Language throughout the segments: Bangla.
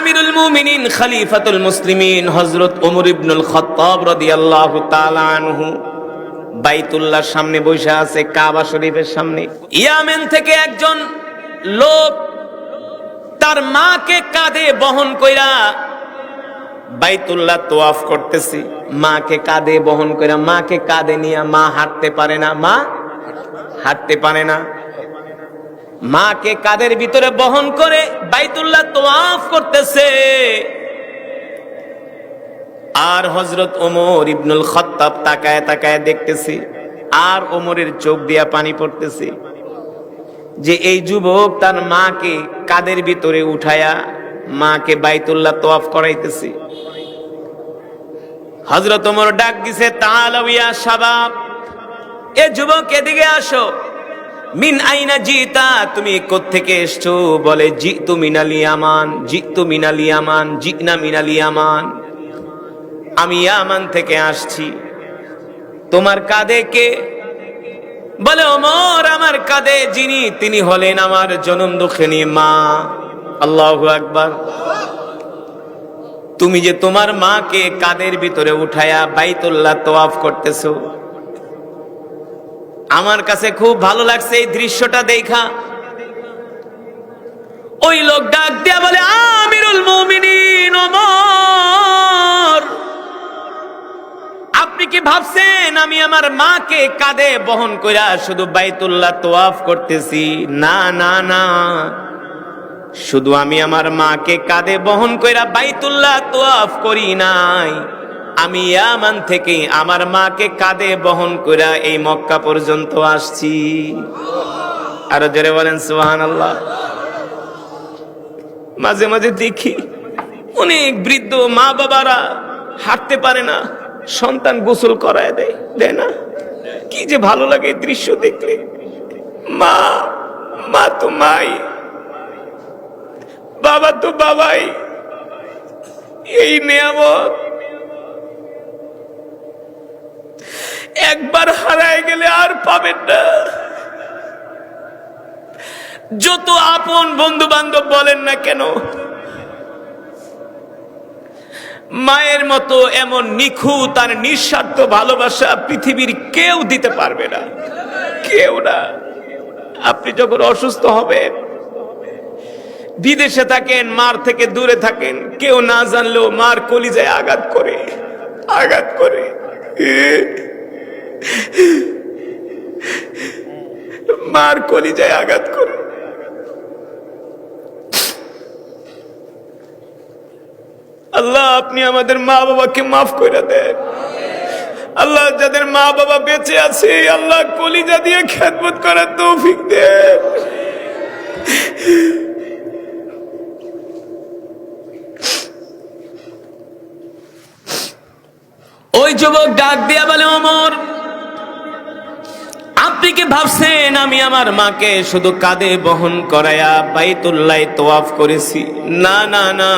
আমিরুল মুমিনিন খলিফাতুল মুসলিমিন হযরত ওমর ইবনুল খাত্তাব রাদিয়াল্লাহু তাআলা আনহু বাইতুল্লাহর সামনে বসে আছে, কাবা শরীফের সামনে। ইয়ামেন থেকে একজন লোক তার মাকে কাঁধে বহন কইরা বাইতুল্লাহ তোয়াফ করতেছে। মাকে কাঁধে বহন কইরা, মাকে কাঁধে নিয়ে মা হাঁটতে পারে না, মা হাঁটতে পারে না, মাকে কাঁধের ভিতরে বহন করে বাইতুল্লাহ তোয়াফ করতেছে। আর হযরত ওমর ইবনুল খাত্তাব তাকায় তাকায় দেখতেছে, আর ওমরের চোখ দিয়া পানি পড়তেছে যে এই যুবক তার মাকে কাঁধের ভিতরে উঠায়া মাকে বাইতুল্লাহ তোয়াফ করাইতেছে। হযরত ওমর ডাক দিছে, তাআলাউ ইয়া শাবাব, এ যুবক এদিকে আসো। মিন আইনা জিতা, তুমি কোত্থেকে এসছো? বলে জিতু মিনাল ইয়ামান, জিতু মিনাল ইয়ামান, জিনা মিনাল ইয়ামান, আমি ইয়ামান থেকে আসছি। তোমার কাঁধে কে? বলে ওমর, আমার কাঁধে যিনি, তিনি হলেন আমার জনম দুঃখিনী মা। আল্লাহু আকবার। তুমি যে তোমার মাকে কাঁধের ভিতরে উঠায়া বাইতুল্লাহ তোয়াফ করতেছো, আমার কাছে খুব ভালো লাগছে এই দৃশ্যটা দেখা। ওই লোক ডাক দিয়া বলে, আমিরুল মুমিনিন ওমর, আপনি কি ভাবছেন আমি আমার মাকে কাঁধে বহন কইরা শুধু বাইতুল্লাহ তোয়াফ করতেছি? না না না, শুধু আমি আমার মাকে কাঁধে বহন কইরা বাইতুল্লাহ তোয়াফ করি নাই, আমি ইয়ামান থেকে আমার মাকে কাঁধে বহন কইরা এই মক্কা পর্যন্ত আসছি। আরো জোরে বলেন সুবহানাল্লাহ। মাঝে মাঝে দেখি অনেক বৃদ্ধ মা বাবারা হাঁটতে পারে না, সন্তান গোসল করায় দেয় না। কি যে ভালো লাগে এই দৃশ্য দেখলে। মা মা তো মাই, বাবা তো বাবাই, এই নিয়ামত একবার হারায় গেলে আর পাবেন না। যত আপন বন্ধু বান্ধব বলেন না কেন, মায়ের মতো এমন নিখুঁত আর নিঃস্বার্থ ভালোবাসা পৃথিবীর কেউ দিতে পারবে না, কেউ না। আপনি যখন অসুস্থ হবেন, বিদেশে থাকেন, মার থেকে দূরে থাকেন, কেউ না জানলেও মার কলিজায় আঘাত করে, আঘাত করে। মার কলিজায় আঘাত করে। আল্লাহ, আপনি আমাদের মা বাবাকে মাফ করে দেন। আল্লাহ, যাদের মা বাবা বেঁচে আছে, আল্লাহ কলিজা দিয়ে খেদমত করার তৌফিক দেন। ওই যুবক ডাক দিয়া বলে, ওমর, আপনি কি ভাবছেন আমি আমার মাকে শুধু কাঁধে বহন করায়া বাইতুল্লাহ তোয়াফ করেছি? না না না,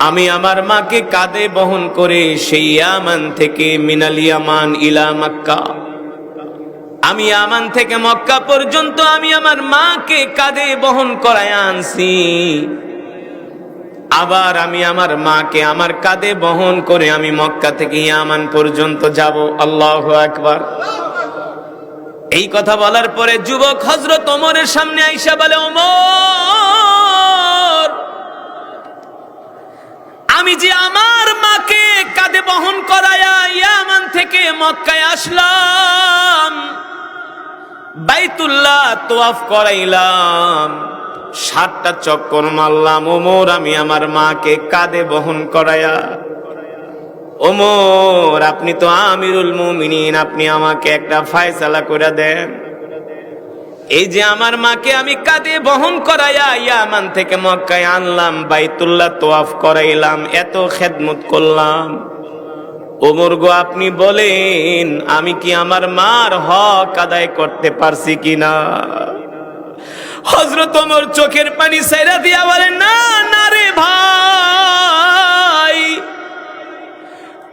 আমি আমার মাকে কাঁধে বহন করে সেই ইয়ামান থেকে মিনাল ইয়ামান ইলা মক্কা, আমি ইয়ামান থেকে মক্কা পর্যন্ত আমি আমার মাকে কাঁধে বহন করায় আনছি। আবার আমি আমার মাকে আমার কাঁধে বহন করে আমি মক্কা থেকে ইয়ামান পর্যন্ত যাব। আল্লাহু আকবার। এই কথা বলার পরে যুবক হযরত ওমরের সামনে আইসা বলে, ওমর, আমি যে আমার মাকে কাঁধে বহন করায়া ইয়ামান থেকে মক্কায় আসলাম, বাইতুল্লাহ তোয়াফ করাইলাম, 7টা চক্কর মারলাম, ওমর, আমি আমার মাকে কাঁধে বহন করায়া। ওমর, আপনি তো আমিরুল মুমিনিন, আপনি আমাকে একটা ফয়সালা করে দেন। এই যে আমার মাকে আমি কাঁধে বহন করায়া ইয়ামান থেকে মক্কায় আনলাম, বাইতুল্লাহ তোয়াফ করাইলাম, এত খেদমত করলাম, ওমর গো, আপনি বলেন আমি কি আমার মার হক আদায় করতে পারছি কিনা? হযরত ওমর চোখের পানি ছাইরা দিয়া বলেন, না না রে ভাই,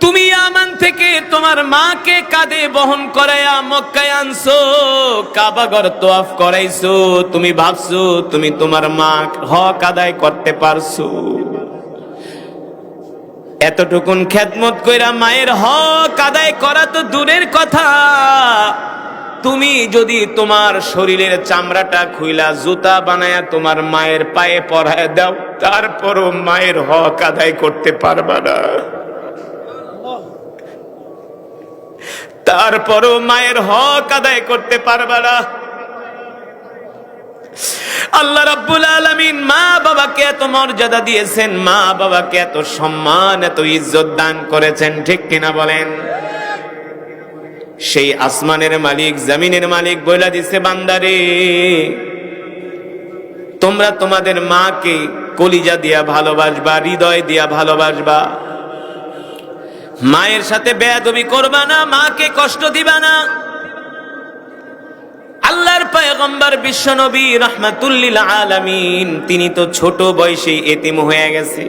তুমি ইয়ামান থেকে তোমার মাকে কাঁধে বহন করায়া মক্কায় আনছো, কাবাঘর তওয়াফ করাইছো, তুমি ভাবছো তুমি তোমার মা হক আদায় করতে পারছো? এতটুকুন খেদমত কইরা মায়ের হক আদায় করা তো দূরের কথা, তুমি যদি তোমার শরীরের চামড়াটা খুইলা জুতা বানায়া তোমার মায়ের পায়ে পরায় দাও, তারপরও মায়ের হক আদায় করতে পারবা না। তারপরও মায়ের হক আদায় করতে পারবা না। আল্লাহ রাব্বুল আলামিন মা বাবাকে এত মর্যাদা দিয়েছেন, মা বাবাকে এত সম্মান এত ইজ্জত দান করেছেন, ঠিক কিনা বলেন? সেই আসমানের মালিক জমিনের মালিক বইলা দিছে, বান্দারে তোমরা তোমাদের মাকে কলিজা দিয়া ভালোবাসবা, হৃদয় দিয়া ভালোবাসবা, মায়ের সাথে বেয়াদবি করবা না, মাকে কষ্ট দিবা না। আল্লাহর পয়গম্বর বিশ্ব নবী রাহমাতুল লিল আলামিন, তিনি তো ছোট বয়সে এতিম হয়ে গেছে।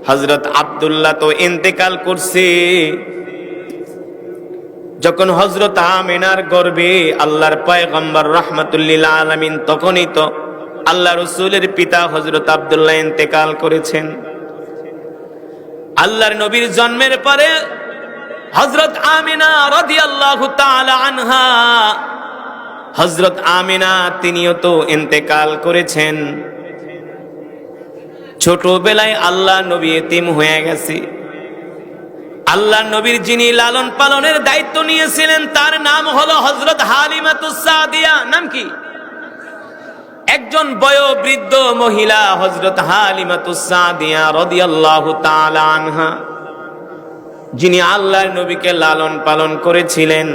হযরত আব্দুল্লাহ তো ইন্তেকাল করছে। যখন হযরত আমিনার গর্ভে আল্লাহর পয়গম্বর রাহমাতুল লিল আলামিন, তখনই তো আল্লাহ রাসূলের পিতা হযরত আব্দুল্লাহ ইন্তেকাল করেছেন। আল্লাহর নবীর জন্মের পরে হযরত আমিনা রাদিয়াল্লাহু তাআলা আনহা, হযরত আমিনা তিনিও তো ইন্তেকাল করেছেন। ছোটবেলায় আল্লাহ নবী এতিম হয়ে গেছে। আল্লাহ নবীর যিনি লালন পালনের দায়িত্ব নিয়েছিলেন তার নাম হলো হযরত হালিমাতুস সাদিয়া। নাম কি? একজন বয়োবৃদ্ধ মহিলা হযরত হালিমাতুস সাদিয়া রাদিয়াল্লাহু তাআলা আনহা, যিনি আল্লাহর নবীকে লালন পালন করেছিলেন।